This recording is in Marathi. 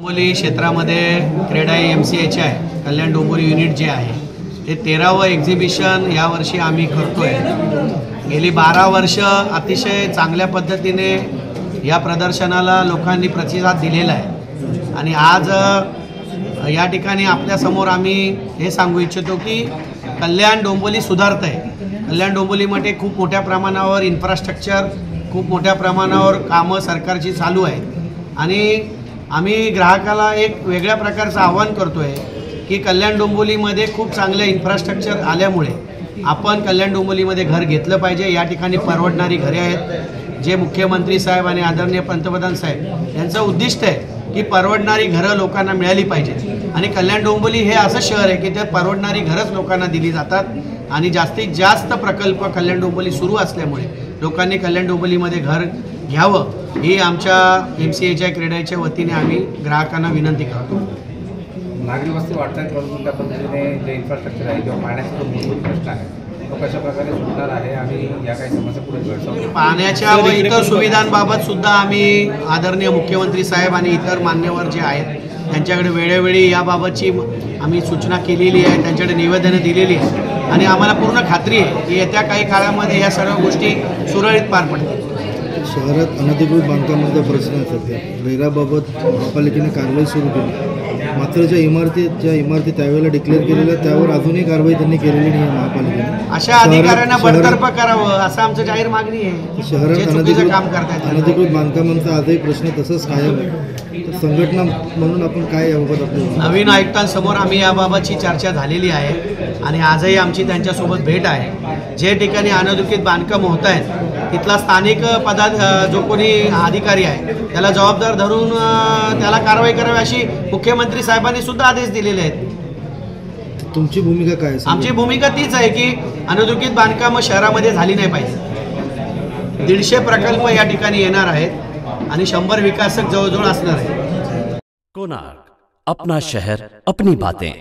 डोंबिवली क्षेत्रामध्ये क्रेडाई MCH आहे, कल्याण डोंबिवली युनिट जे आहे ते 13वं एक्झिबिशन यावर्षी आम्ही करतोय। गेली 12 वर्ष अतिशय चांगल्या पद्धतीने या प्रदर्शनाला लोकांनी प्रतिसाद दिलेला आहे आणि आज या ठिकाणी आपल्या समोर आम्ही हे सांगू इच्छितो की कल्याण डोंबिवली सुधारत आहे। कल्याण डोंबिवलीमध्ये खूप मोठ्या प्रमाणावर इन्फ्रास्ट्रक्चर, खूप मोठ्या प्रमाणावर कामं सरकारची चालू आहेत आणि आम्ही ग्राहकाला एक वेगळ्या प्रकारचं आव्हान करतोय की कल्याण डोंबिवलीमध्ये खूप चांगलं इन्फ्रास्ट्रक्चर आल्यामुळे आपण कल्याण डोंबिवलीमध्ये घर घेतलं पाहिजे। या ठिकाणी परवडणारी घरे आहेत, जे मुख्यमंत्री साहेब आणि आदरणीय पंतप्रधान साहेब यांचं उद्दिष्ट आहे की परवडणारी घरं लोकांना मिळाली पाहिजे आणि कल्याण डोंबिवली हे असं शहर आहे की ते परवडणारी घरच लोकांना दिली जातात आणि जास्तीत जास्त प्रकल्प कल्याण डोंबिवली सुरू असल्यामुळे लोकांनी कल्याण डोंबिवलीमध्ये घर घ्यावं ही आमच्या MCH क्रेडाईच्या वतीने आम्ही ग्राहकांना विनंती करतो। नागरी वस्ती वाढतात परंतु त्या पद्धतीने जे इन्फ्रास्ट्रक्चर आहे किंवा पाण्याचा जो मूलभूत प्रश्न आहे तो कशा प्रकारे सुटणार आहे आणि या काही समस्या पुढे घडतात। पाण्याच्या व इतर सुविधांबाबत सुद्धा आम्ही आदरणीय मुख्यमंत्री साहेब आणि इतर मान्यवर जे आहेत त्यांच्याकडे वेळोवेळी याबाबतची आम्ही सूचना केलेली आहे, त्यांच्याकडे निवेदनं दिलेली आहे आणि आम्हाला पूर्ण खात्री आहे की येत्या काही काळामध्ये या सर्व गोष्टी सुरळीत पार पडतील। शहरात अनधिकृत बांधकामांचा प्रश्न आहे सध्या, रेराबाबत महापालिकेने कारवाई सुरू केली, मात्र ज्या इमारती त्यावेळेला डिक्लेअर केलेल्या त्यावर अजूनही कारवाई त्यांनी केलेली नाही आहे महापालिकेने। अशा अधिकाऱ्यांना बडतर्फ करावं असं आमचं जाहीर मागणी आहे। शहरात काम करतात अनधिकृत बांधकामांचा आजही प्रश्न तसंच कायम आहे, संघटना म्हणून आपण काय याबाबत आपलं नवीन आयुक्तांसमोर आम्ही याबाबतची चर्चा झालेली आहे आणि आजही आमची त्यांच्यासोबत भेट आहे। जे ठिकाणी अनधिकृत बांधकाम होत आहेत तिथला स्थानिक जो कोणी अधिकारी आहे त्याला जबाबदार धरून त्याला कारवाई करावी अशी मुख्यमंत्री साहेबांनी सुद्धा आदेश दिलेले आहेत। तुमची भूमिका काय आहे? आमची भूमिका तीच आहे की अनधिकृत बांधकाम शहरामध्ये झाली नाही पाहिजे। 150 प्रकल्प या ठिकाणी येणार आहेत आणि 100 विकासक जवळजवळ असणार आहेत। कोणार्क, अपना शहर अपनी बातें।